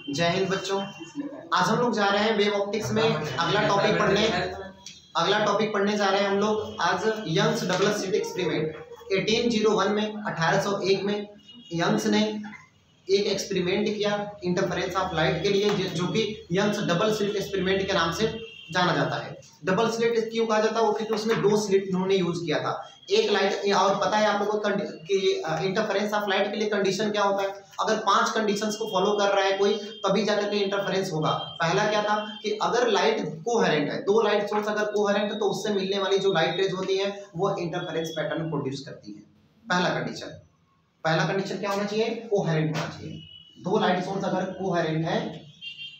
जय हिंद बच्चों। आज हम लोग जा रहे हैं वेव ऑप्टिक्स में अगला टॉपिक पढ़ने जा रहे हैं हम लोग आज यंग्स डबल स्लिट एक्सपेरिमेंट। 1801 में 1801 में यंग्स ने एक एक्सपेरिमेंट किया इंटरफेरेंस ऑफ लाइट के लिए, जो कि यंग्स डबल स्लिट एक्सपेरिमेंट के नाम से जाना जाता है। डबल स्लिट क्यों कहा जाता है? वो क्योंकि उसमें दो स्लिट उन्होंने यूज किया था, एक लाइट। और पता है आप लोगों को कि इंटरफेरेंस ऑफ लाइट के लिए कंडीशन क्या होता है? अगर 5 कंडीशंस को फॉलो कर रहा है कोई, तभी जाकर के इंटरफेरेंस होगा। पहला क्या था कि अगर लाइट कोहेरेंट है, दो लाइट सोर्स अगर कोहेरेंट है तो उससे मिलने वाली जो लाइट रेज होती है वो इंटरफेरेंस पैटर्न प्रोड्यूस करती है। पहला कंडीशन क्या होना चाहिए? कोहेरेंट होना चाहिए। दो लाइट सोर्स अगर कोहेरेंट है,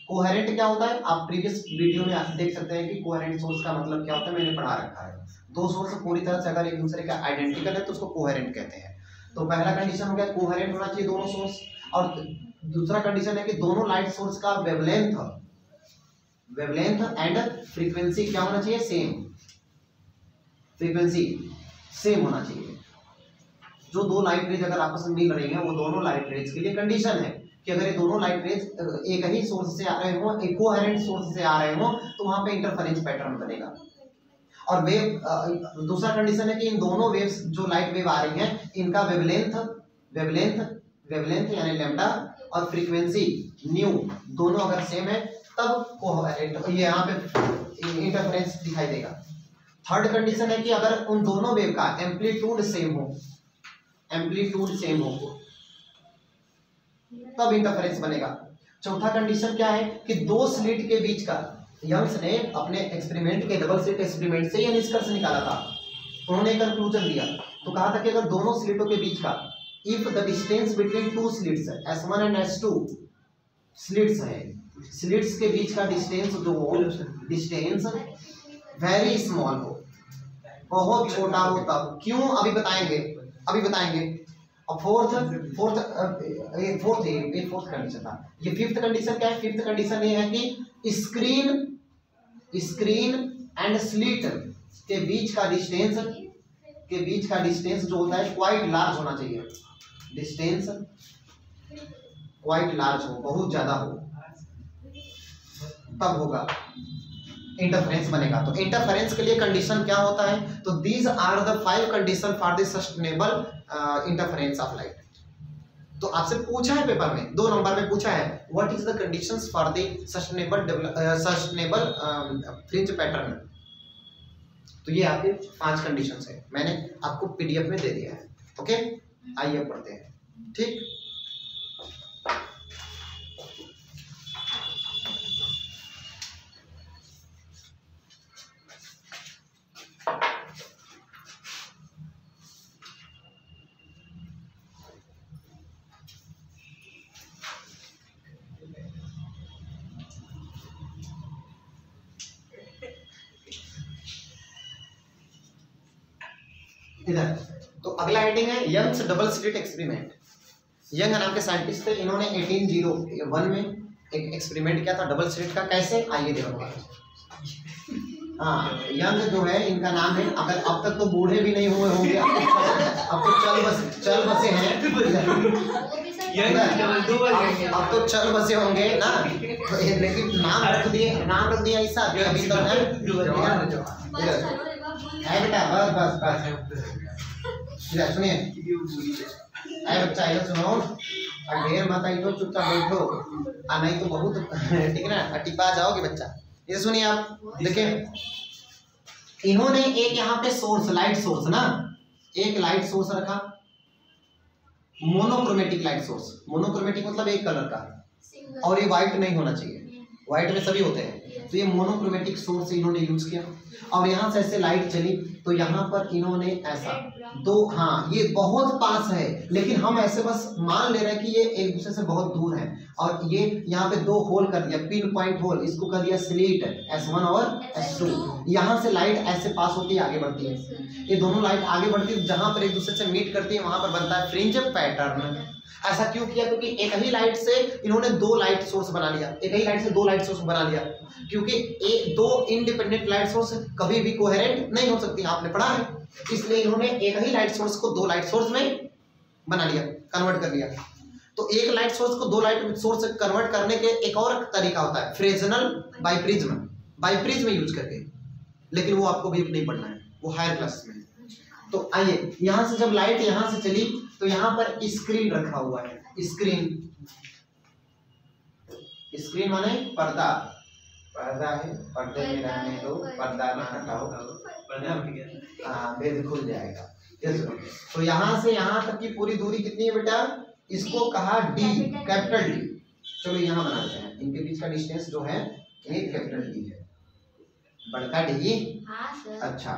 कोहेरेंट क्या होता है आप प्रीवियस वीडियो में आप देख सकते हैं कि कोहेरेंट सोर्स का मतलब क्या होता है, मैंने पढ़ा रखा है। दो सोर्स पूरी तरह से अगर एक दूसरे का आइडेंटिकल है तो उसको कोहेरेंट कहते हैं। तो पहला कंडीशन हो गया कोहेरेंट होना चाहिए दोनों सोर्स। और दूसरा कंडीशन है कि दोनों लाइट सोर्स का वेवलेंथ एंड फ्रीक्वेंसी क्या होना चाहिए? फ्रीक्वेंसी सेम होना चाहिए। जो दो लाइट रेज अगर आपस में मिल रही हैं वो दोनों लाइट रेज के लिए कंडीशन है कि अगर ये दोनों लाइट रेज एक ही सोर्स से आ रहे हो, एक कोहेरेंट सोर्स से आ रहे हो, तो वहां पे इंटरफेरेंस पैटर्न बनेगा। और वेव दूसरा कंडीशन है कि इन दोनों वेव्स जो लाइट वेव आ रही हैं इनका वेवलेंथ यानी लैम्डा और फ्रीक्वेंसी न्यू दोनों अगर सेम है तब कोहेरेंट ये यहाँ पे इंटरफेरेंस दिखाई देगा। थर्ड कंडीशन है कि अगर उन दोनों वेव का एम्पलीट्यूड सेम हो तब इंटरफेरेंस बनेगा। चौथा कंडीशन क्या है कि दो स्लिट के बीच का, यंग्स ने अपने एक्सपेरिमेंट के डबल स्लिट एक्सपेरिमेंट से यह निष्कर्ष निकाला था, उन्होंने कंक्लूजन दिया तो कहा था कि अगर दोनों स्लिटों के बीच का if the distance between two slits S1 and S2 slits है, स्लिट्स के बीच का डिस्टेंस जो डिस्टेंस वेरी स्मॉल हो, बहुत छोटा हो, तब क्यों अभी बताएंगे। और फोर्थ कंडीशन था। ये फिफ्थ कंडीशन क्या है? फिफ्थ कंडीशन ये है कि स्क्रीन एंड स्लिट के बीच का डिस्टेंस जो होता है क्वाइट लार्ज होना चाहिए। डिस्टेंस क्वाइट लार्ज हो, बहुत ज्यादा हो, तब होगा इंटरफेरेंस बनेगा। तो इंटरफेरेंस के लिए कंडीशन क्या होता है? तो these are the 5 condition for the sustainable interference of light. तो आपसे पूछा है पेपर में 2 नंबर में पूछा है what is the conditions for the sustainable fringe pattern. तो ये आपके 5 कंडीशंस है, मैंने आपको पीडीएफ में दे दिया है। ओके, आइए पढ़ते हैं। ठीक, इधर तो अगला हेडिंग है Young's double slit experiment. Young नाम के साइंटिस्ट थे, इन्होंने 1801 में एक एक्सपेरिमेंट किया था डबल स्लिट का। कैसे, आइए देखो। हाँ, यंग जो है इनका नाम है, अगर अब तक तो बूढ़े भी नहीं हुए होंगे, अब तो चल बसे हैं, अब तो चल बसे होंगे ना, लेकिन नाम रख दिया ऐसा अभी तक है बेटा। बस सुनिए बच्चा, इधर सुनो, ढेर मत आई तो चुपचाप बैठो, नहीं तो बहुत ठीक है ना, टिपा जाओगे बच्चा। इधर सुनिए आप, देखें इन्होंने एक यहाँ पे सोर्स, लाइट सोर्स ना, एक लाइट सोर्स रखा, मोनोक्रोमेटिक लाइट सोर्स। मोनोक्रोमेटिक मतलब एक कलर का, और ये व्हाइट नहीं होना चाहिए, व्हाइट में सभी होते हैं। तो ये मोनोक्रोमेटिक सोर्स इन्होंने यूज किया, और यहाँ से ऐसे लाइट चली तो यहाँ पर इन्होंने ऐसा दो, हाँ ये बहुत पास है, लेकिन हम ऐसे बस मान ले रहे हैं कि ये एक दूसरे से बहुत दूर है, और ये यहाँ पे 2 होल कर दिया, पिन पॉइंट होल, इसको कर दिया स्लिट S1 और S2। यहाँ से लाइट ऐसे पास होती है, आगे बढ़ती है, ये दोनों लाइट आगे बढ़ती है, जहां पर एक दूसरे से मीट करती है वहां पर बनता है फ्रिंज पैटर्न। ऐसा क्यों किया? क्योंकि एक ही लाइट से इन्होंने 2 लाइट सोर्स बना लिया, क्योंकि एक 2 इंडिपेंडेंट लाइट सोर्स कभी भी कोहेरेंट नहीं हो सकती, आपने पढ़ा है। इसलिए इन्होंने एक ही लाइट सोर्स को 2 लाइट सोर्स में बना लिया, कन्वर्ट कर लिया। तो एक लाइट सोर्स को दो लाइट सोर्स से कन्वर्ट करने के एक और तरीका होता है, फ्रेजनल बाइप्रिज्म यूज करके, लेकिन वो आपको भी नहीं पढ़ना है, वो हायर क्लास में। तो आइए, यहां से जब लाइट यहां से चली तो यहां पर स्क्रीन रखा हुआ है, स्क्रीन माने पर्दा है, पर्दे में रहने दो, पर्दा में हटाओ, बेद खुल जाएगा। तो यहां से यहां तक की पूरी दूरी कितनी है बेटा, इसको कहा डी, कैपिटल डी। चलो यहां बनाते हैं, इनके बीच का डिस्टेंस जो है ये कैपिटल डी है, बड़का डी। अच्छा,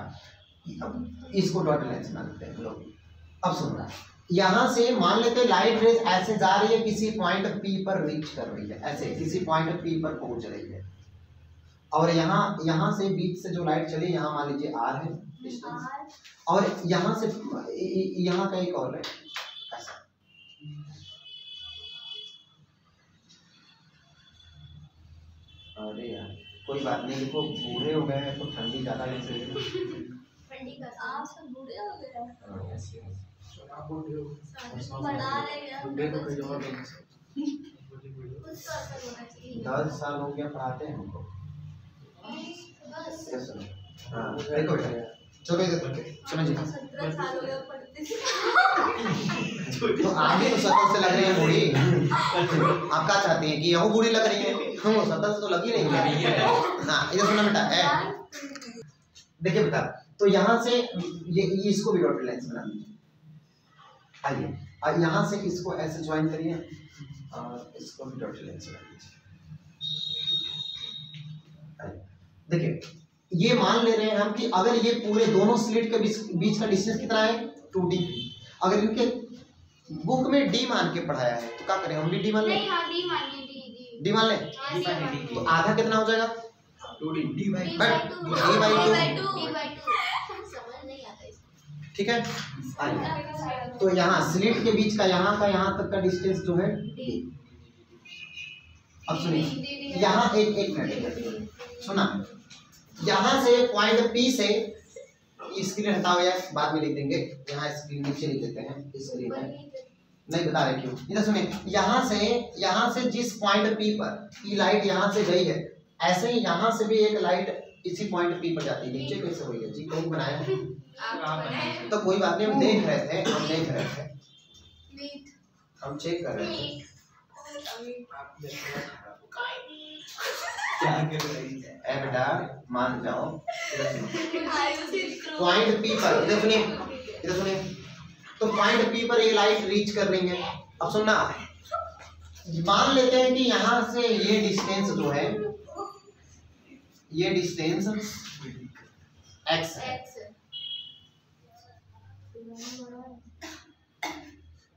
अब इसको डॉट लेंस बनाते हैं लोग। अब सुनना, यहां से मान लेते लाइट रेज ऐसे जा रही है, किसी पॉइंट पी पर रीच कर रही है, ऐसे किसी पॉइंट पी पर पहुंच रही है, और यहां से बीच से जो लाइट चली, यहां मान लीजिए आर है डिस्टेंस, और यहां से यहां का एक और है ऐसा। अरे यार कोई बात नहीं, देखो बूढ़े हो गए हैं तो ठंडी ज्यादा जैसे ठंडी का आप सब बूढ़े हो गए, आप बूढ़े हो, बना रहे हैं बूढ़े को कोई और नहीं, कुछ तो असर होना चाहिए। 10 साल हो गया पढ़ाते हैं हमको, बस हाँ देखो बेटा, चलो इधर करके समझिए। 17 साल हो गए पढ़ते से, तो आगे तो 17 से लग रही है बूढ़ी, आप क्या चाहती हैं कि यह बूढ़ी लग रही है, हम 17 से तो लगी नहीं है। हाँ इधर सुना बेटा, देखिए बेटा, तो यहाँ से ये इसको भी डॉटेड लाइन बना दीजिए। आइए यहाँ से इसको ऐसे ज्वाइन करिए और इसको भी डॉटेड लाइन बना दीजिए। देखिए ये मान ले रहे हैं हम कि अगर ये पूरे दोनों स्लिट के बीच का डिस्टेंस कितना है 2d, अगर इनके बुक में d मान के पढ़ाया है तो क्या करें, हम भी d मान लें। नहीं हां d मानिए, d मान लें, तो आधा कितना हो जाएगा 2d d by 2 समझ नहीं आता इसको, ठीक है। आइए, तो यहाँ स्लिट के बीच का यहाँ तक का डिस्टेंस जो है d। अब सुनिए, यहाँ एक मिनट सुना, यहाँ से पॉइंट P से स्क्रीन हटाओ या बाद में लिख देंगे, यहाँ स्क्रीन नीचे लिख देते हैं, स्क्रीन है नहीं बता रहे क्यों। इधर सुनिए, यहाँ से जिस पॉइंट P पर ये लाइट यहाँ से गई है, ऐसे ही यहाँ से भी एक लाइट इसी पॉइंट P पर जाती है। नीचे कैसे हुई है जी, कौन बनाया है? तो कोई बात नहीं, हम देख रहे थे, हम चेक कर रहे थे। क्या कर रही है ए बेटा मान जाओ, पॉइंट P पर इधर सुनिए, तो पॉइंट P पर ये लाइट रीच कर रही है। अब सुनना, मान लेते हैं कि यहाँ से ये डिस्टेंस जो है, ये डिस्टेंस x है,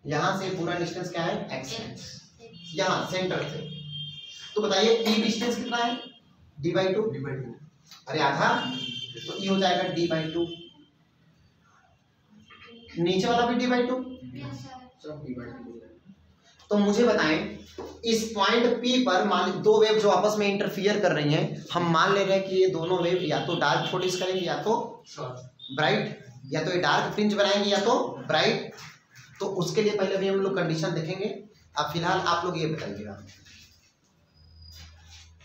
यहाँ से पूरा डिस्टेंस क्या है x है, यहाँ सेंटर से। तो बताइए e डिस्टेंस कितना है d/2, अरे आधा, तो e हो जाएगा d/2, नीचे वाला भी d/2। तो मुझे बताएं, इस पॉइंट P पर मान दो वेव जो आपस में इंटरफियर कर रही हैं, हम मान ले रहे हैं कि ये दोनों वेव या तो डार्क प्रोड्यूस करेंगे या तो ब्राइट, या तो ये डार्क फ्रिंज बनाएंगे या तो ब्राइट। तो उसके लिए पहले भी हम लोग कंडीशन देखेंगे। अब फिलहाल आप लोग ये बताइएगा,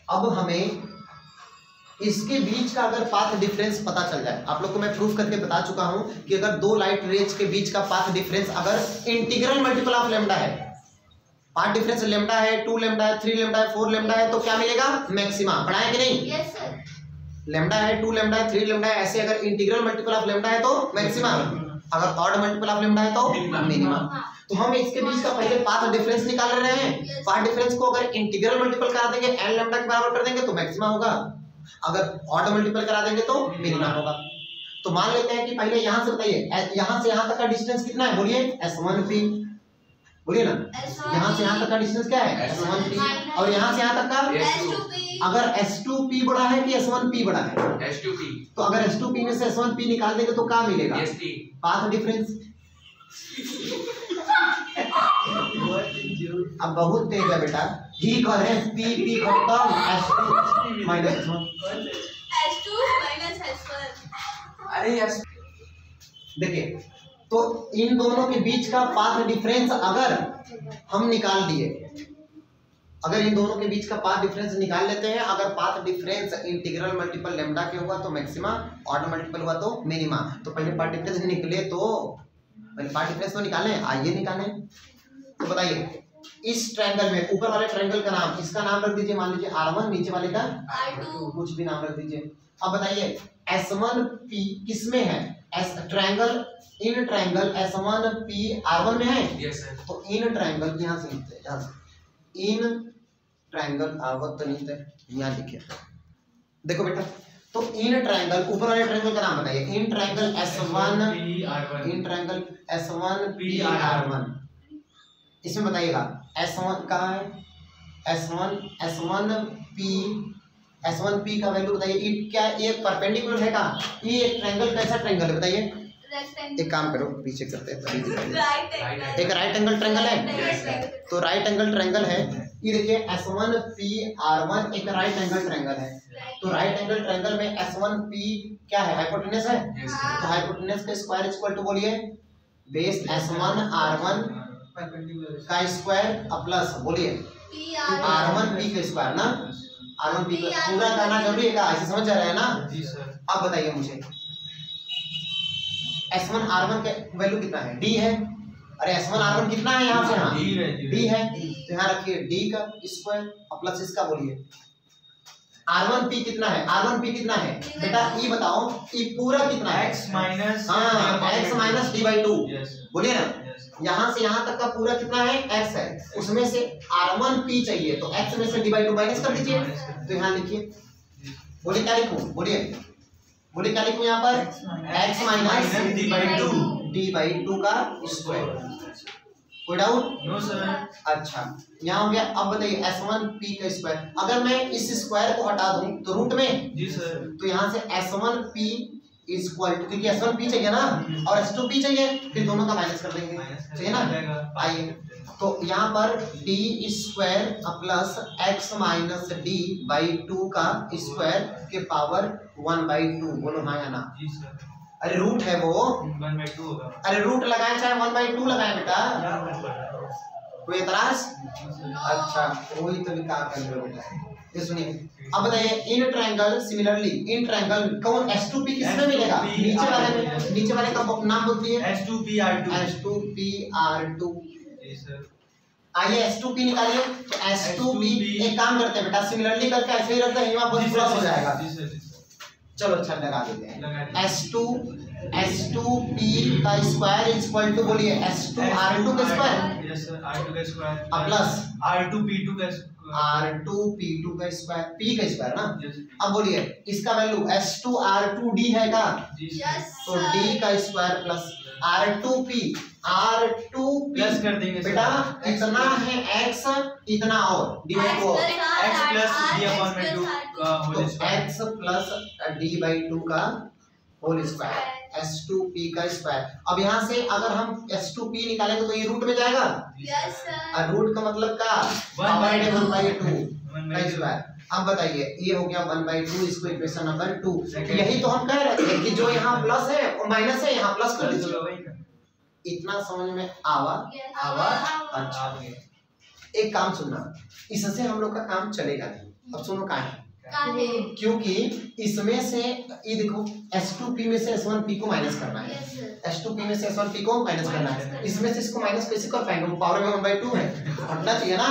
अब हमें इसके बीच का अगर पाथ डिफरेंस पता चल जाए, आप लोग को मैं प्रूफ करके बता चुका हूं कि अगर दो लाइट रेज के बीच का पाथ डिफरेंस अगर इंटीग्रल मल्टीपल ऑफ लैम्डा है, पाथ डिफरेंस लैम्डा है, 2 लैम्डा है, 3 लैम्डा है, 4 लैम्डा है, तो क्या मिलेगा मैक्सिमा। पढ़ाया कि नहीं? Yes sir. लैम्डा है, 2 लैम्डा है, 3 लैम्डा है, ऐसे अगर इंटीग्रल मल्टीपल ऑफ लैम्डा है तो मैक्सिमा, अगर ऑड मल्टीपल ऑफ लैम्डा है तो मिनिमम। तो हम इसके बीच का पहले पाथ डिफरेंस निकाल रहे हैं। पाथ डिफरेंस को अगर इंटीग्रल मल्टीपल करा देंगे, n लैम्डा के बराबर कर देंगे तो मैक्सिमा होगा, अगर ऑड मल्टीपल करा देंगे तो मिनिमम होगा। तो मान लेते हैं कि पहले यहाँ से बताइए, यहाँ से यहाँ तक का डिस्टेंस कितना है, बोलिए S1P, बोलिए ना, यहाँ से यहाँ तक का डिस्टेंस क्या है S1P, और यहाँ से यहाँ तक का अगर S2P बड़ा है कि S1P बड़ा है, S2P। तो अगर S2P में से S1P निकाल देंगे तो क्या मिलेगा, पाथ डिफरेंस। अब बहुत तेज है बेटा, ही कर रहे हैं P खत्म, S2 minus S1, S2 minus S1। अरे यार देखिए तो इन दोनों के बीच का पाथ डिफरेंस अगर हम निकाल दिए, अगर इन दोनों के बीच का पाथ डिफरेंस निकाल लेते हैं, अगर path difference integral multiple lambda के हुआ तो मैक्सिमा, ऑड मल्टीपल हुआ तो मिनिमा। तो पहले पाथ डिफरेंस निकले तो पहले पाथ डिफरेंस तो निकालें, आइए निकालें। तो बताइए इस ट्रायंगल में ऊपर वाले ट्रायंगल का नाम, इसका नाम रख दीजिए, मान लीजिए R1, नीचे वाले का R2, कुछ भी नाम रख दीजिए। अब बताइए S1P किसमें है? S triangle, in triangle S1P R1 में है। Yes sir. तो इन ट्रायंगल यहाँ से लिखते हैं, यहाँ से इन ट्रायंगल R1 तो नहीं है, यहाँ लिखिए। देखो बेटा, तो इन ट्रायंगल, ऊपर वाले ट्रायंगल का नाम बताइए। In triangle S1, in triangle S1P R1, इसमें बताइएगा S1 कहाँ है? S1P का वैल्यू बताइए। ये क्या, ये परपेंडिकुलर है कहाँ? ये एक ट्रायंगल कैसा ट्रायंगल है बताइए? रेक्टेंगल, एक काम करो, पीछे करते हैं तभी दिखाएंगे। राइट एंगल, एक राइट एंगल ट्रायंगल है, Yes, तो राइट एंगल ट्रायंगल है। ये देखिए S1P R1 एक राइट एंगल ट्रायंगल है। तो राइट एंगल ट्रायंगल में S1P क्या है? हाइपोटेनस है। तो हाइपोटेनस का स्क्वायर इक्वल टू बोलिए बेस S1 R1 का स्क्वायर प्लस बोलिए R1P का स्क्वायर ना, R1P का पूरा करना जरूरी है क्या? ऐसे समझ जा रहे हैं ना? जी सर। अब बताइए मुझे S1 R1 का वैल्यू कितना है? D है। अरे S1 R1 कितना है यहाँ से? हाँ D है, तो यहाँ रखिए D का स्क्वायर प्लस इसका बोलिए R1P कितना है? R1P कितना है बेटा? ये बताओ, ये पूरा कितना है? x माइनस, हाँ x माइनस D/2 बोलिए ना। यस यहाँ से यहाँ तक का पूरा कितना है? x है। उसमें से R1P चाहिए तो x में से D/2 माइनस कर दीजिए। तो यहाँ लिखिए, बोलिए क्या लिखूं? बोलिए बोलिए क्या लिखूं यहाँ पर? x माइनस D/2 का स्क्वायर। कोई डाउट? No sir. अच्छा, यहाँ हो गया। अब बताइए S1P का स्क्वायर, अगर मैं इस स्क्वायर को हटा दूं तो रूट में, जी सर। तो यहाँ से S1P इक्वल टू, क्योंकि S1P चाहिए ना और S2P चाहिए, फिर दोनों का माइनस कर देंगे, चाहिए ना। आइए, तो यहाँ पर D square plus x minus D/2 का स्क्वायर के पावर 1/2, बोलो हाँ या ना? जी सर। अरे रूट है वो, 1/2 होगा। अरे रूट लगाए चाहे 1/2 लगाए बेटा, कोई एतराज? अच्छा, वही तो कहा कर रहे हो बेटा। ये सुनिए, अब बताइए in triangle, similarly in triangle कौन S2P किसमें मिलेगा? नीचे वाले में। नीचे वाले का नाम बोलती है S2P R2। S2P R2। जी सर। आइए S2P निकालिए। तो S2P एक काम करते हैं बेटा, सिमिलरली करके ऐसे ही रखते हैं, यहाँ पर प्लस हो जाएगा। जी सर। चलो अच्छा लगा देते हैं। लगा दीजिए। S2P का स्क्वायर इक्वल टू बोलिए S2 R2 का स्क्वायर यस सर। R2 का स्क्वायर प्लस R2P2 का स्क्वायर। R2P2 का स्क्वायर, P का स्क्वायर ना। यस। अब बोलिए इसका वैल्यू S2 R2D है का? जी यस तो D का स्क्वायर प्लस R2P प्लस कर देंगे सर। बेटा इतना है x, इतना और D/2 x प्लस D/2 का तो whole square. x plus D/2 का होल स्क्वायर, S2P का स्क्वायर। अब यहाँ से अगर हम S2P निकालेंगे तो ये रूट में जाएगा, यस सर, और रूट का मतलब का 1/2 का स्क्वायर। अब बताइए ये हो गया 1/2, इसको इक्वेशन नंबर 2। यही तो हम कह रहे थे कि जो यहाँ प्लस है और माइनस है यहाँ प्लस कर दीजिए। इतना समझ में आवा? अच्छा, एक काम सुनना, इससे हम लोग का काम चलेगा नहीं। अब सुनो कहाँ है, क्योंकि इसमें से ये देखो S2P में से S1P को माइनस करना है, S2P में से S1P को माइनस करना है। इसमें से इसको माइनस कैसे कर पाएंगे? पावर में 1/2 है, हटना चाहिए ना,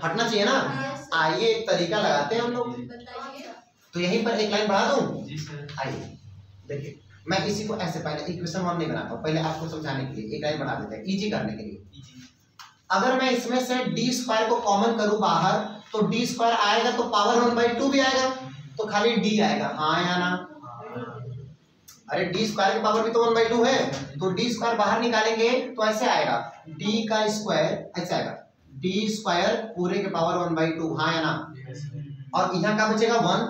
हटना चाहिए ना। आइए एक तरीका लगाते हैं हम लोग। तो यहीं पर एक लाइन बढ़ा दूं। आइए देखिए, मैं इसी को ऐसे पहले इक्वेशन 1 नहीं बनाता हूं, पहले आपको समझाने के लिए एक लाइन बढ़ा देते हैं, इजी करने के लिए। अगर मैं इसमें से d² को कॉमन करूं बाहर, तो d² आएगा तो पावर 1/2 भी आएगा, तो खाली d आएगा, हाँ या ना? अरे d² की पावर भी तो 1/2 है, तो d² बाहर निकालेंगे तो ऐसे आएगा, d का स्क्वायर ऐसे आएगा, d² पूरे के पावर 1/2, हाँ या ना? और यहाँ क्या बचेगा 1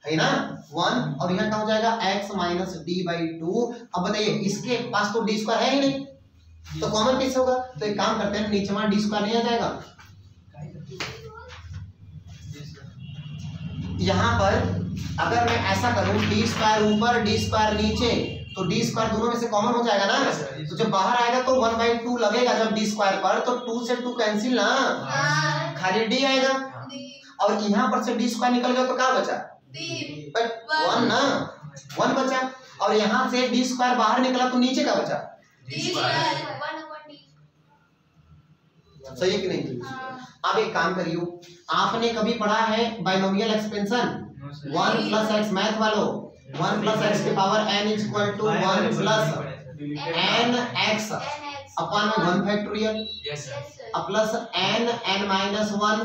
है ना, 1, और यहाँ क्या हो जाएगा x माइनस D/2। अब बताइए इसके पास तो d² है ही नहीं, तो कॉमन कैसे होगा? तो एक काम करते हैं, नीचे में d² नहीं आ जाएगा, यहाँ पर अगर मैं ऐसा करूं d² ऊपर d² नीचे, तो डी स्क्वायर दोनों में से कॉमन हो जाएगा ना, तो जब बाहर आएगा तो 1/2 लगेगा जब डी स्क्वायर पर, तो 2 से 2 कैंसिल ना, खाली डी आएगा। और यहाँ पर से डी स्क्वायर निकल गया तो क्या बचा, बट 1 ना, 1 बचा। और यहाँ से डी स्क्वायर बाहर निकला तो नीचे का बचा, सही है कि नहीं। अब एक काम करियो, आपने कभी पढ़ा है binomial expansion 1 plus x, math वालों 1 प्लस एक्स के power n is equal to 1 plus n x upon 1 factorial plus n minus 1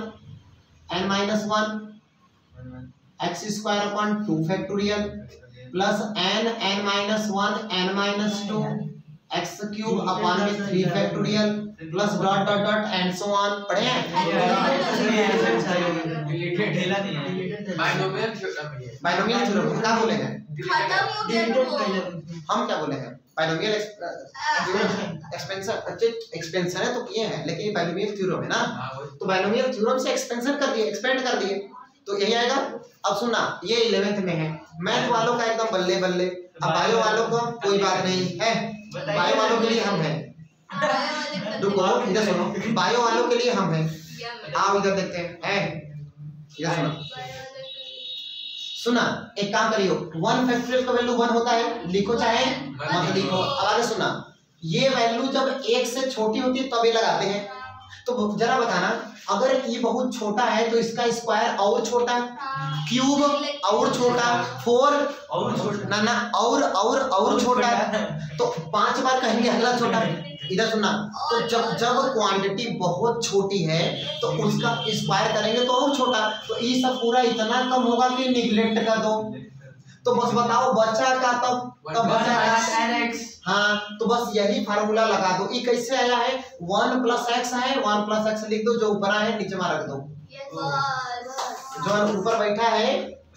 x square upon 2 factorial plus n minus 1 n minus 2 x cube upon में 3 factorial plus dot dot dot and so on. पढ़े हैं binomial theorem क्या बोले हैं, हम क्या बोले हैं, बाइनोमियल एक्सपेंशन, अच्छे एक्सपेंशन है तो किए हैं, लेकिन बाइनोमियल थ्योरम है ना, तो बाइनोमियल थ्योरम से एक्सपेंशन कर दिए, एक्सपेंड कर दिए, तो यही आएगा। अब सुनना, ये 11th में है, मैथ वालों का एकदम बल्ले बल्ले। अब बायो वालों को कोई बात नहीं है, बायो वालों के लिए हम हैं, रुको इधर सुनो, बायो वालों के लिए हम हैं, आओ इधर देखते हैं, इधर सुनो, सुना एक काम करियो, 1 फैक्टोरियल का वैल्यू 1 होता है, लिखो चाहे मत लिखो। अब आगे सुना, ये वैल्यू जब 1 से छोटी होती है तब ये लगाते हैं, तो जरा बताना, अगर ये बहुत छोटा है तो इसका स्क्वायर और छोटा, क्यूब और छोटा, 4 और छोटा, ना ना और छोटा, तो 5 बार कहेंगे अगला छोटा। इधर सुनना, तो जब क्वांटिटी बहुत छोटी है तो उसका स्क्वायर करेंगे तो और छोटा, तो ये सब पूरा इतना कम होगा कि निगलेक्ट कर दो, तो बस बताओ बचा का, तब बचा का, हाँ, तो बस यही फार्मूला लगा दो। ये कैसे आया है, 1 प्लस एक्स है, 1 प्लस एक्स लिख दो, जो ऊपर है नीचे में रख दो, जो ऊपर बैठा है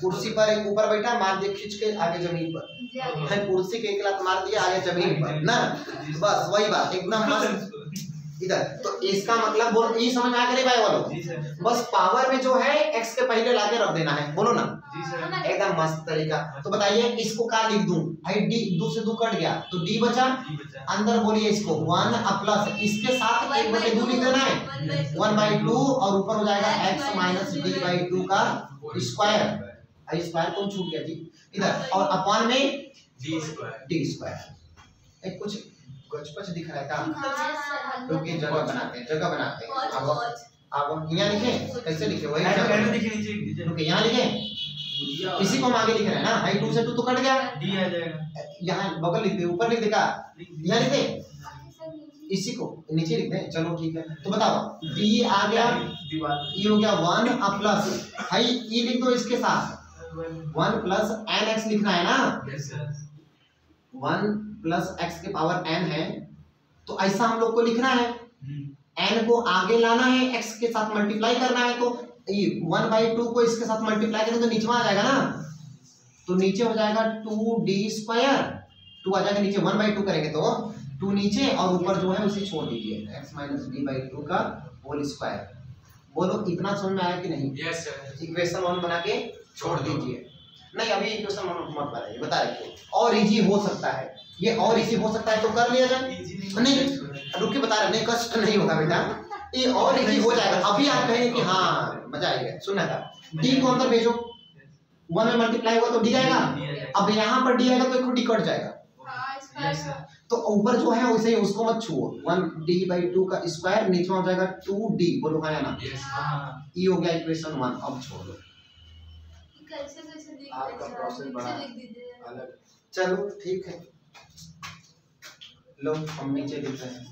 कुर्सी पर, एक ऊपर बैठा मार दिया खींच के आगे जमीन पर, कुर्सी के एक लात मार दिया आगे जमीन पर ना, बस वही बात एकदम मस्त। इधर तो इसका मतलब बोलो, ये समझ में आ गया भाई वालों, बस पावर में जो है x के पहले लाके रख देना है, बोलो ना, एकदम मस्त तरीका। तो बताइए इसको क्या लिख दूं भाई, d 2 से 2 कट गया तो d बचा, अंदर बोलिए इसको 1 प्लस इसके साथ 1/2 लिख देना है, 1/2 और ऊपर हो जाएगा x माइनस d/2 का स्क्वायर, स्क्वायर कौन छूट गया जी इधर, और अपॉन में d स्क्वायर। एक कुछ गचपच दिख रहा है क्या, क्योंकि जगह बनाते हैं, अब यहाँ लिखे, कैसे लिखे वही रुके, यहाँ लिखे, इसी को हम आगे लिख रहे हैं ना भाई, 2 से 2 तो कट गया, डी आ जाएगा, यहाँ बगल लिख दे, ऊपर लिख देगा, यहाँ लिख दे, इसी को नीचे लिख दे, चलो ठीक है। तो बताओ डी आ गया, ये हो गया 1 प्लस भाई ये लिख दो इसके साथ 1 प्लस एन एक्स लिखना है ना, 1 प्लस एक्स के पावर n है, तो ऐसा हम लोग को लिखना है, n को आगे लाना है, x के साथ मल्टीप्लाई करना है, तो 1/2 को इसके साथ मल्टीप्लाई करेंगे तो नीचे में आ जाएगा ना, तो नीचे हो जाएगा 2d स्क्वायर, 2 आ जाएगा नीचे, 1/2 करेंगे तो 2 नीचे और ऊपर जो है उसे छोड़ दीजिए, x माइनस d/2 का होल स्क्वायर। बोलो इतना समझ में आया कि नहीं? Yes sir. इक्वेशन 1 बना के छोड़ दीजिए, नहीं अभी इक्वेशन 1 मत बनाइए, बता रहे और इजी हो सकता है, ये और इजी हो सकता है तो कर लिया जाए, नहीं रुक के बता रहे, नहीं कष्ट नहीं होगा बेटा, ये और इजी हो जाएगा। अभी आप कहेंगे कि हाँ मजा आएगा, सुनना था, डी को अंदर भेजो, 1 में मल्टीप्लाई हुआ तो डी आएगा, अब यहाँ पर डी आएगा तो एक डी कट जाएगा, तो ऊपर जो है वैसे ही उसको मत छुओ, 1d/2 का स्क्वायर, नीचे हो जाएगा 2d, बोलो हाँ या ना, ये हो गया इक्वेशन 1। अब छोड़ दो, आपका प्रोसेस बड़ा अलग, चलो ठीक है, लो हम नीचे लिख रहे हैं,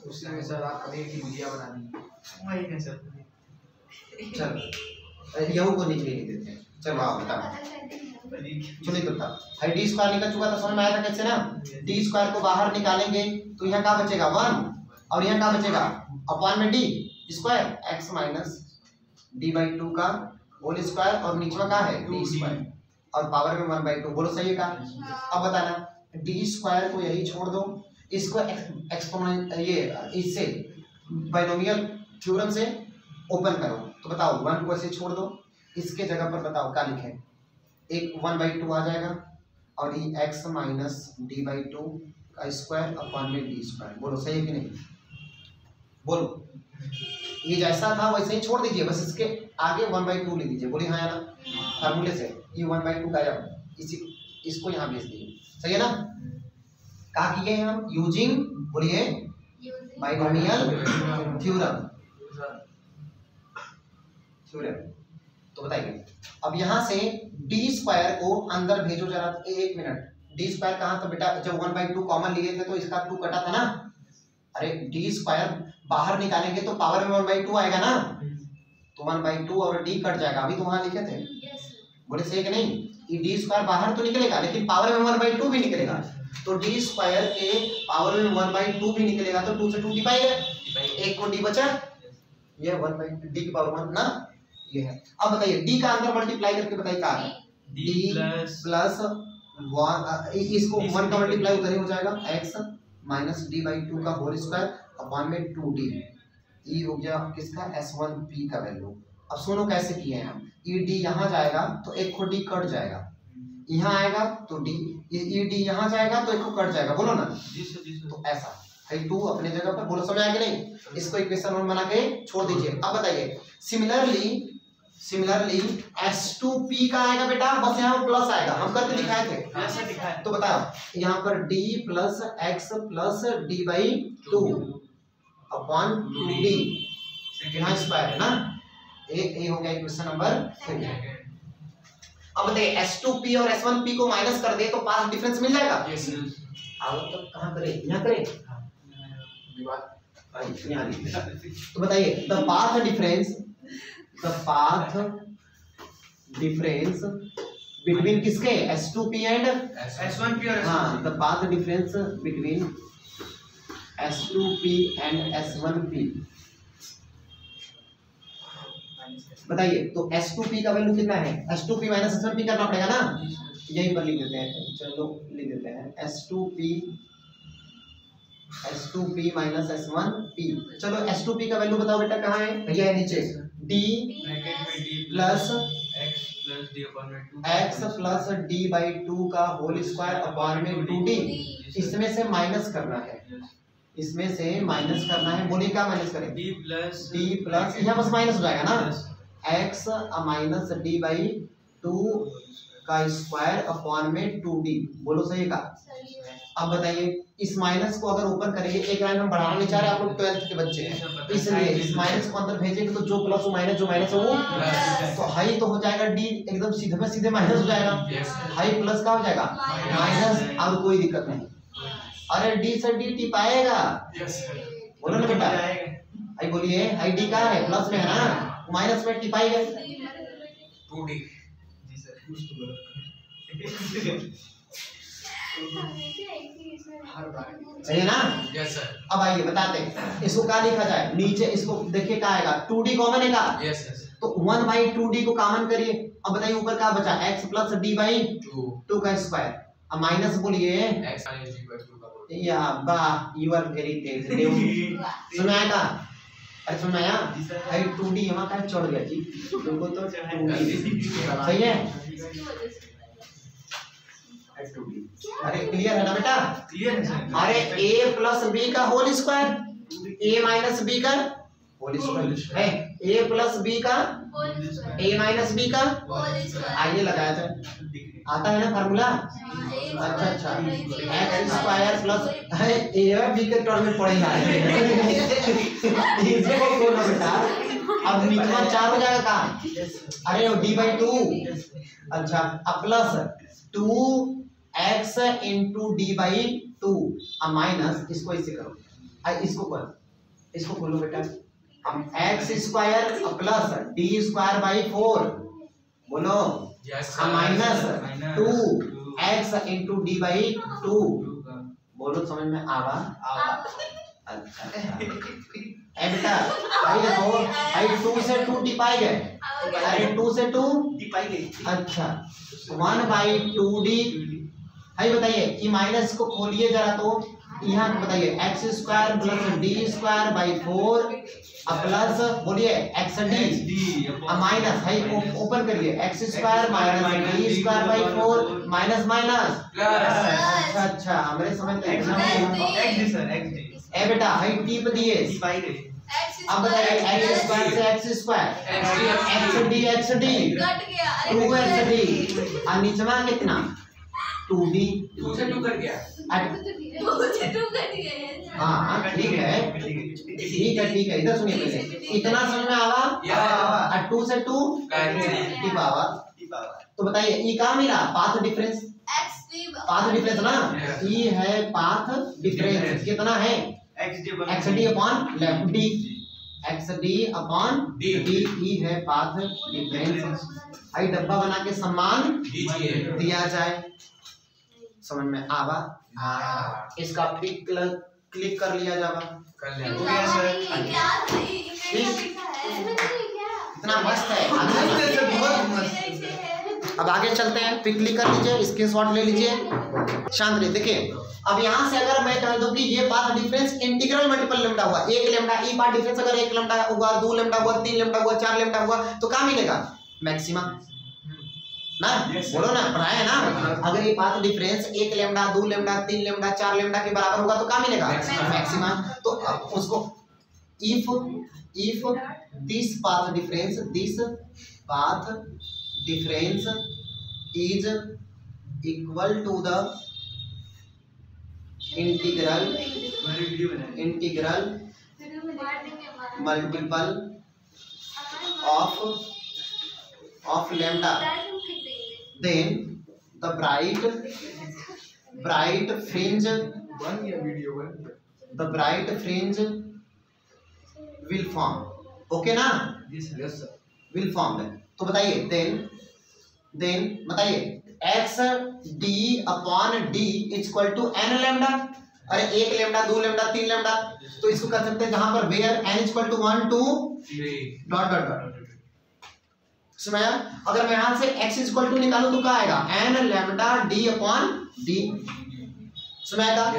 उसमें सर आप पनीर की भुजिया बना दी, वही है सर, चलो यहू को नीचे लिख देते हैं, चलो आप बताओ, चलिए तो भाई डी स्क्वायर निकल चुका था, समझ में आया था कैसे ना, डी स्क्वायर को बाहर निकालेंगे तो यहाँ क्या बचेगा 1 और यहाँ क्या बचेगा अपॉन में D square, x minus d/2 का होल स्क्वायर, और नीचे का है डी स्क्वायर और पावर में 1/2, बोलो सही है का। अब बताना डी स्क्वायर को यही छोड़ दो, इसको एक्सपोनेंट ये इससे बाइनोमियल थ्योरम से ओपन करो, तो बताओ 1 को ऐसे छोड़ दो, इसके जगह पर बताओ क्या लिखें, एक 1/2 आ जाएगा और ये x minus D by two का स्क्वायर अपॉन में डी स्क्वायर। बोलो सही है कि नहीं? बोलो ये जैसा था वैसे ही छोड़ दीजिए, बस इसके आगे 1/2 लिख दीजिए। बोलिए हाँ या ना? फार्मूले से ये 1/2 का इसी इसको यहाँ भेज दीजिए, सही है ना? कहा किए हैं हम? यूजिंग, बोलिए बाइनोमियल थ्योरम। तो बताइए अब यहाँ से डी स्क्वायर को अंदर भेजो जरा। एक मिनट, डी स्क्वायर कहाँ था बेटा? जब 1/2 कॉमन लिए थे तो इसका 2 कटा था ना। अरे डी स्क्वायर बाहर निकालेंगे तो पावर में 1/2 आएगा ना, तो 1/2 और डी कट जाएगा। अभी तो वहां लिखे थे, बोले सही कि नहीं? ये डी स्क्वायर बाहर तो निकलेगा लेकिन पावर में 1/2 भी निकलेगा, तो डी स्क्वायर के पावर में 1/2 भी निकलेगा तो 2 से 2 डिवाइड है, एक को डी बचा, ये 1/2 डी की पावर 1 ना, ये है। अब बताइए डी का अंदर मल्टीप्लाई करके बताइए क्या है? डी प्लस 1, इसको 1 का मल्टीप्लाई उधर ही हो जाएगा, x माइनस डी बाई 2 का होल स्क्वायर अपॉन में 2d। ये हो गया किसका? s1p का वैल्यू। अब सुनो कैसे किए हैं हम। ये d यहाँ जाएगा तो एक को d कट जाएगा, यहाँ आएगा तो d, ये d यहाँ जाएगा तो एक को कट जाएगा। बोलो ना जी सर। तो ऐसा है 2 अपने जगह पर। बोलो समझ आया कि नहीं? इसको इक्वेशन 1 बना के छोड़ दीजिए। अब बताइए सिमिलरली s2p का आएगा बेटा, बस यहाँ प्लस आएगा, हम करके दिखाए थे। तो बताओ यहाँ पर d plus x plus D by 2 upon 2d, यहाँ स्क्वायर है ना। ये हो गया इक्वेशन नंबर 3। अब बताइए s2p और s1p को माइनस कर दे तो पाथ डिफरेंस मिल जाएगा। अब तो कहाँ करें? यहाँ करें। तो बताइए द पाथ डिफरेंस बिटवीन किसके? s2p एंड s1p और हाँ, the path difference between s2p and s1p। बताइए तो s2p का वैल्यू कितना है? s2p माइनस s1p करना पड़ेगा ना, यहीं पर लिख देते हैं। चलो लिख देते हैं s2p माइनस s1p। चलो s2p का वैल्यू बताओ बेटा, कहाँ है? भैया है नीचे, d plus x plus D by 2 का होल स्क्वायर अपॉन में 2d। इसमें से माइनस करना है, इसमें से माइनस करना है। बोलिए क्या माइनस करें? d प्लस यहाँ बस माइनस हो जाएगा ना, x माइनस डी बाई 2 का स्क्वायर अपॉन में 2d। बोलो सही का? अब बताइए इस माइनस को अगर ऊपर करेंगे, एक लाइन हम बढ़ाना नहीं चाह रहे, आप लोग 12th के बच्चे हैं, इसलिए इस माइनस को अंदर भेजेंगे तो जो प्लस वो माइनस, जो माइनस है वो तो हाई तो हो जाएगा d, एकदम सीधे में सीधे माइनस हो जाएगा। हाई प्लस का हो जाएगा माइनस, अब कोई दिक्कत नहीं। अरे d से d टिप आएगा, बोलो ना बेटा। हाई बोलिए, हाई d कहाँ है? प्लस में है ना, माइनस में टिप आएगा 2d। सही है ना? Yes sir. अब आइए बताते हैं इसको क्या लिखा जाए। नीचे इसको देखिए क्या आएगा? 2d कॉमन है का? Yes yes. तो 1/2d को कॉमन करिए। अब बताइए ऊपर क्या बचा? x प्लस डी बाई 2 का स्क्वायर। अब माइनस बोलिए x माइनस डी बाई 2 का। या वाह, यू आर वेरी तेज। सुनाया का? अरे सुनाया? भाई 2d यहाँ का चढ़ गया जी, तुमको तो 2d सही है। अरे क्लियर है ना बेटा? क्लियर है सर। अरे a प्लस बी का whole square, a minus b का होल स्क्वायर है, a प्लस बी का a माइनस बी का। आइए लगाया था, आता है ना फार्मूला? अच्छा एक्स स्क्वायर प्लस है a बी के टर्म में पड़ेगा इसको बोलो बेटा। अब निकला 4 हो जाएगा का? अरे डी बाई 2, अच्छा अब plus 2x into D by 2 अब माइनस, इसको इसे करो, इसको करो, इसको खोलो बेटा। अब x square plus D square by 4 बोलो, minus 2x into D by 2 बोलो, समझ में आवा? अच्छा बेटा भाई देखो, भाई 2 से 2 टिपाई गए, अरे 2 से 2 टिपाई गई। अच्छा 1/2d। भाई बताइए कि माइनस को खोलिए जरा, तो यहाँ बताइए x square plus D square by 4 plus बोलिए एक्स डी माइनस है ओपन करिए x square minus D square by 4 minus minus plus अच्छा हमारे समझ में XD सर XD ए बेटा है टीप दिए पाई गई अब बताइए एक्स स्क्वायर से x square x D cut गया 2xd और नीचवा कितना 2d 2 से 2 कर गया मुझे तो कट गया हाँ ठीक है इधर सुनिए पहले इतना समझ में आवा और 2 से 2 की पावर तो बताइए ये क्या मिला पाथ डिफरेंस पाथ डिफरेंस ना ये है पाथ डिफरेंस कितना है xd upon left d xd upon d ई है पाथ डिफरेंस आई डब्बा बना के सम्मान दीजिए दिया जाए समझ में आवा इसका पिक क्लिक कर लिया जावा कर लिया इतना मस्त है अब आगे चलते हैं पिक क्लिक कर लीजिए स्क्रीनशॉट ले लीजिए शांत रहिए देखिए अब यहाँ से अगर मैं कह दूं कि ये path difference integral multiple lambda हुआ एक लेम्डा ई पाथ डिफरेंस अगर एक लेम्डा हुआ 2 लेम्डा हुआ 3 लेम्डा हुआ 4 लेम्डा हुआ तो क्या मिलेगा मैक्सिमा ना बोलो ना पढ़ाया ना अगर ये पाथ डिफरेंस एक लेम्डा 2 लेम्डा 3 लेम्डा 4 लेम्डा के बराबर होगा तो क्या मिलेगा मैक्सिमा तो अब उसको if this path difference is equal to the integral multiple of lambda then the bright fringe will form okay ना will form तो बताइए then बताइए x d upon d equal to n lambda अरे एक lambda 2 lambda 3 lambda तो इसको कर सकते हैं जहां पर where n equal to 1 2 dot dot dot समझा अगर मैं यहां से x इक्वल टू निकालूं तो क्या आएगा n lambda d upon d सुनाएगा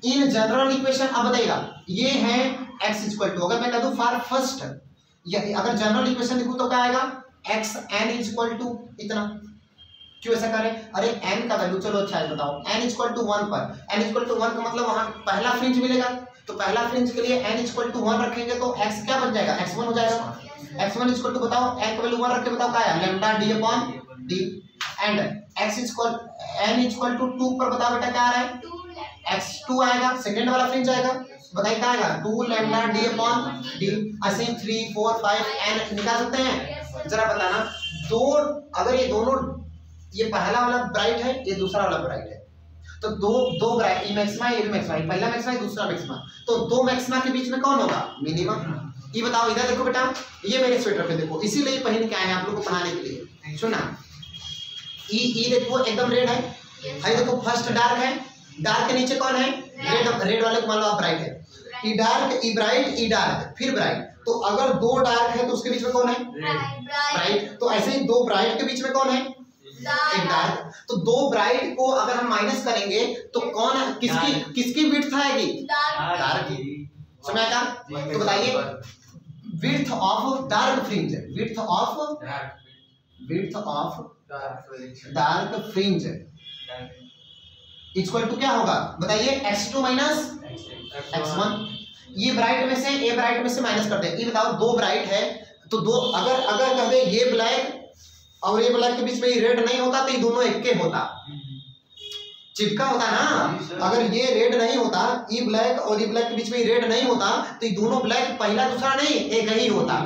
इन जनरल इक्वेशन अब बताइएगा ये है x इक्वल टू अगर मैं कह दूं फॉर फर्स्ट अगर जनरल इक्वेशन लिखूं तो क्या आएगा x n इक्वल टू इतना क्यों ऐसा करें अरे n का वैल्यू चलो अच्छा है बताओ n इक्वल टू 1 पर n इक्वल टू 1 का मतलब वहां पहला फ्रिंज मिलेगा तो पहला फ्रिंज के लिए n इक्वल टू 1 रखेंगे तो x क्या बन जाएगा x1 हो जाएगा x1 इक्वल टू बताओ n का वैल्यू 1 रख के बताओ क्या है lambda d upon d and x equal n equal to 2 पर बताओ बेटा क्या आ रहा है x2 आएगा सेकंड वाला फ्रिंज आएगा बताइए क्या आएगा 2 लैम्डा d अपॉन d ऐसे 3 4 5 n निकाल सकते हैं जरा बताना दो अगर ये दोनों ये पहला वाला ब्राइट है ये दूसरा वाला ब्राइट है तो दो ब्राइट ये मैक्सिमा ये मैक्सिमा पहला मैक्सिमा दूसरा मैक्सिमा तो दो मैक्सिमा के बीच में कौन होगा मिनिमम ये बताओ इधर देखो बेटा ये मेरे स्वेटर पे देखो इसीलिए पहन के आए हैं आप लोग को पढ़ाने के लिए सुना ये देखो एकदम रेड है ये देखो फर्स्ट डार्क है डार्क के नीचे कौन है रेड वाले को मान लो आप ब्राइट है ई डार्क ई ब्राइट ई डार्क फिर ब्राइट तो अगर दो डार्क है तो उसके बीच में कौन है ब्राइट तो ऐसे ही दो ब्राइट के बीच में कौन है एक डार्क तो दो ब्राइट को अगर हम माइनस करेंगे तो कौन किसकी विड्थ आएगी डार्क की समझा तो बताइए width of dark fringe dark fringe equal to क्या होगा बताइए x2 माइनस x1 ये ब्राइट में से ए ब्राइट में से माइनस करते हैं ये बताओ दो ब्राइट है तो दो अगर कह दे ये ब्लैक और ये ब्लैक के बीच में ये रेड नहीं होता तो ये दोनों एक के होता चिपका होता ना अगर ये रेड नहीं होता ये ब्लैक और ये ब्लैक के बीच में ये रेड नहीं होता तो ये दोनों ब्लैक पहला दूसरा नहीं एक ही होता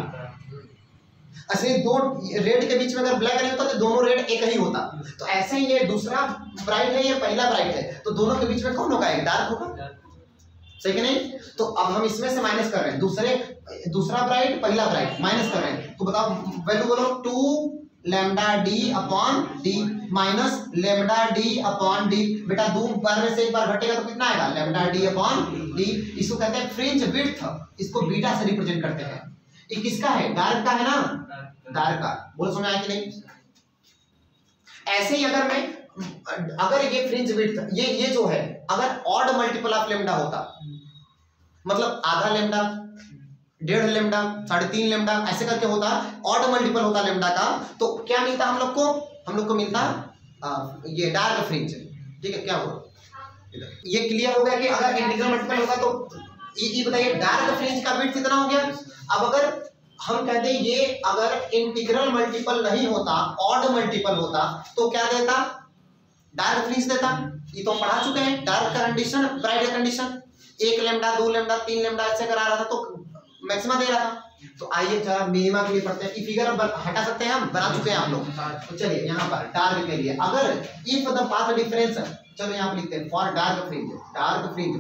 ऐसे दो रेड के बीच में अगर ब्लैक नहीं होता तो दोनों रेड एक ही होता तो ऐसे ही ये दूसरा ब्राइट है ये पहला ब्राइट है तो दोनों के बीच में कौन होगा एक डार्क होगा सही कि नहीं तो अब हम इसमें से माइनस कर रहे हैं दूसरा ब्राइट पहला ब्राइट माइनस कर रहे हैं तो बताओ वैल्यू बोलो 2 lambda D upon D minus lambda D upon D बेटा दो बार में से एक बार घटेगा तो कितना आएगा लैम्डा डी अपॉन डी इसको कहते हैं फ्रिंज विड्थ इसको बीटा से रिप्रेजेंट करते हैं ये किसका है डार्क का है ना डार्क का बोलो समझ आया कि नहीं ऐसे ही अगर मैं अगर ये फ्रिंज विड्थ ये जो है अगर ऑड मल्टीपल ऑफ लेमडा होता, मतलब आधा लेमडा, 1.5 लेमडा, 3.5 लेमडा ऐसे करके होता, ऑड मल्टीपल होता लेमडा का, तो क्या मिलता हम लोग को मिलता ये डार्क फ्रिंज। ठीक है, क्या हुआ ये क्लियर हो गया कि अगर इंटीग्रल मल्टीपल होगा तो ये बताइए डार्क फ्रिंज का विड्थ कितना हो गया। अब अगर हम कहते हैं ये अगर इंटीग्रल मल्टीपल नहीं होता, ऑड मल्टीपल होता, तो क्या देता, डार्क फ्रिंज देता। ये तो पढ़ा चुके हैं, डार्क का कंडीशन, ब्राइट का कंडीशन, 1 लेमडा, 2 लेमडा, 3 लेमडा ऐसे करा रहा था तो मैक्सिमा दे रहा था। तो आइए जरा मिनिमा के लिए पढ़ते हैं। ये फिगर हटा सकते हैं, हम बना चुके हैं आप लोग। तो चलिए यहाँ पर डार्क के लिए अगर इफ द पाथ डिफरेंस, चलो यहाँ पर लिखते हैं for dark fringe,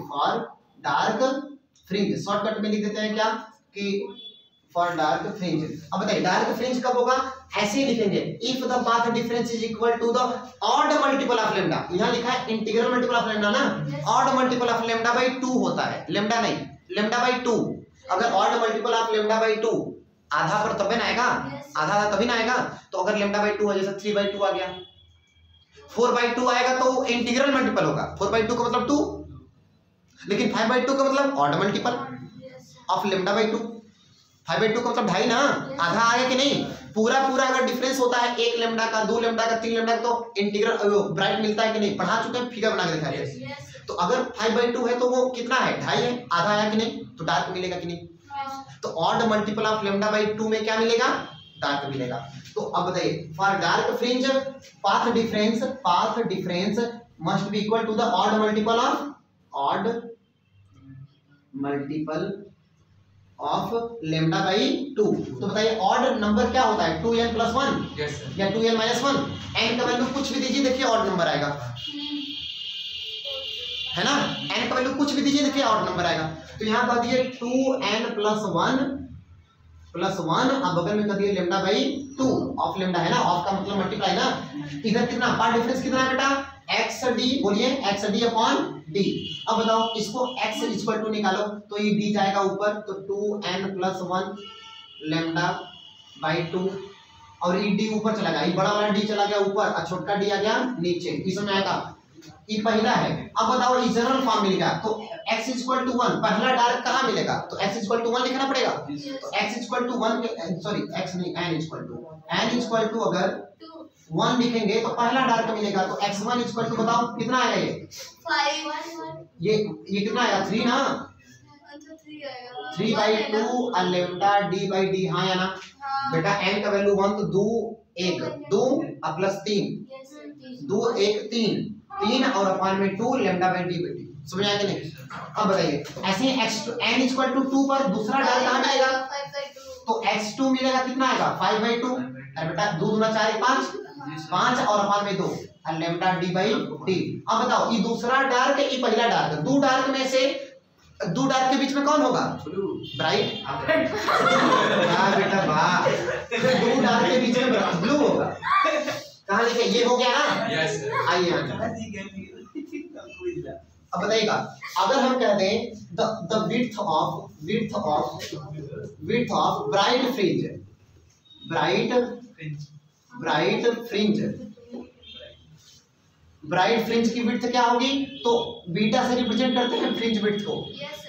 for dark fringe, shortcut में लिख देते हैं क्या कि फॉर डार्क फ्रिंज। अब बताइए डार्क फ्रिंज कब होगा, ऐसे ही लिखेंगे if the path difference is equal to the odd multiple of lambda. यहाँ लिखा है इंटीग्रल मल्टीपल ऑफ लेमडा ना, odd multiple of lambda by 2 होता है, लेमडा नहीं, लेमडा बाई 2। अगर odd multiple of lambda by 2 आधा पर तभी ना आएगा, आधा तभी ना आएगा। तो अगर लेमडा बाई 2 है, जैसे 3/2 आ गया, 4/2 आएगा तो इंटीग्रल मल्टीपल होगा। 4/2 का मतलब 2, लेकिन 5/2 का मतलब odd multiple of lambda by 2। 5/2 का मतलब 2.5 ना, आधा आएगा कि नहीं। पूरा अगर डिफरेंस होता है 1 लेमडा का, 2 लेमडा का, 3 लेमडा का, तो इंटीग्रल ब्राइट मिलता है कि नहीं, पढ़ा चुके हैं, फिगर बना के दिखाया है। तो अगर 5/2 है तो वो कितना है, 2.5 है, आधा आया कि नहीं, तो डार्क मिलेगा कि नहीं। तो odd multiple of lambda by 2 में क्या मिलेगा, डार्क मिलेगा। तो अब बताइए for dark fringe path difference must be equal to the odd multiple of lambda by 2। तो बताइए ऑड नंबर क्या होता है, 2n + 1 या 2n - 1। n का वैल्यू कुछ भी दीजिए, देखिए ऑड नंबर आएगा, है ना। n का वैल्यू कुछ भी दीजिए, देखिए ऑड नंबर आएगा। तो यहाँ कर दिए 2n + 1, अब बगल में कर दिए लेमडा बाई 2 ऑफ लेमडा, है ना, ऑफ का मतलब मल्टीप्लाई ना। इधर कितना पार्ट डिफरेंस कितना है बेटा, xd, बोलिए xd अपॉन d। अब बताओ इसको x = 2 निकालो तो ये d जाएगा ऊपर, तो 2n + 1 लेमडा बाई 2, और ये d ऊपर चला गया, ये बड़ा वाला d चला गया ऊपर और छोटा d आ गया नीचे, इसमें आएगा। ये पहला है। अब बताओ ये जनरल फॉर्म मिलेगा, तो x = 1, पहला डार्क कहाँ मिलेगा, तो x = 1 लिखना पड़ेगा। तो x = 1 सॉरी x नहीं, n = अगर 1 लिखेंगे तो पहला डार्क मिलेगा। तो x1 = बताओ कितना आएगा, ये 5 ये कितना आएगा, 3 ना, 3/2 लेमडा d/d, हाँ या ना बेटा। n का वैल्यू 1 तो 2 1 2 + 3, 2 1 3 और अपान में 2 लेमडा बाई d/d, समझ आया कि नहीं। अब बताइए ऐसे ही n = 2 पर दूसरा डार्क कहाँ मिलेगा, तो x2 मिलेगा, कितना आएगा 5/2, अरे बेटा 2 दूना 4 5 और अपान में 2 लेमडा d/d। अब बताओ ये दूसरा डार्क है, ये पहला डार्क, दो डार्क में से दो डार्क के बीच में कौन होगा, ब्राइट। हाँ बेटा वाह, दो डार्क के बीच में ब्लू होगा। कहाँ लिखे, ये हो गया ना। आइए अब बताइएगा अगर हम कह दें the width of bright fringe की विड्थ क्या होगी, तो बीटा से रिप्रेजेंट करते हैं फ्रिंज विड्थ को।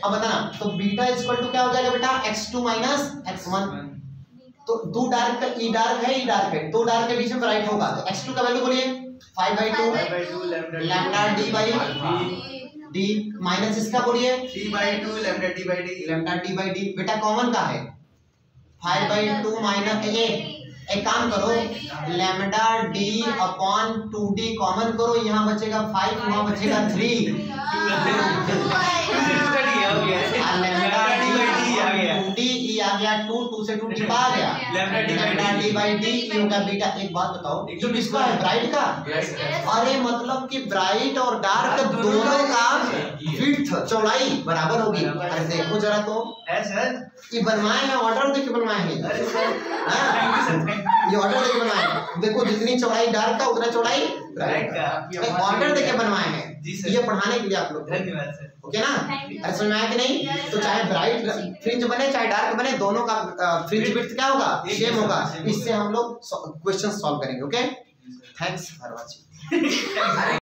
अब बताना, तो बीटा = क्या हो जाएगा बेटा, x2 - x1। तो दो डार्क का, ई डार्क है, दो डार्क के बीच में ब्राइट होगा, तो x2 का वैल्यू बोलिए 5/2 लेमडा d/d माइनस इसका बोलिए 3/2 लेमडा d/d। बेटा कॉमन का है 5/2 माइनस एक काम करो, lambda d upon 2d common करो, यहाँ बचेगा 5, वहाँ बचेगा 3। लेमडा d/d आ गया 2 से 2 टिपा आ गया, लेमडा d/d हो गया बीटा। एक बात बताओ, जो किसका है, ब्राइट का। अरे मतलब कि ब्राइट और डार्क दोनों का विड्थ, चौड़ाई बराबर होगी। अरे देखो जरा, तो ये बनवाए हैं, ऑर्डर देके बनवाए हैं, ये ऑर्डर देके बनवाए हैं। देखो जितनी चौड़ाई डार्क का उतना चौड़ाई ब्राइट का, ऑर्डर देके बनवाए हैं ये पढ़ाने के लिए आप लोग। धन्यवाद सर। ओके ना, अरे समझ में आया कि नहीं। तो चाहे ब्राइट फ्रिंज बने चाहे डार्क बने, दोनों का फ्रिंज विड्थ क्या होगा, सेम होगा। इससे हम लोग क्वेश्चन सॉल्व करेंगे। Okay, thanks for watching. अरे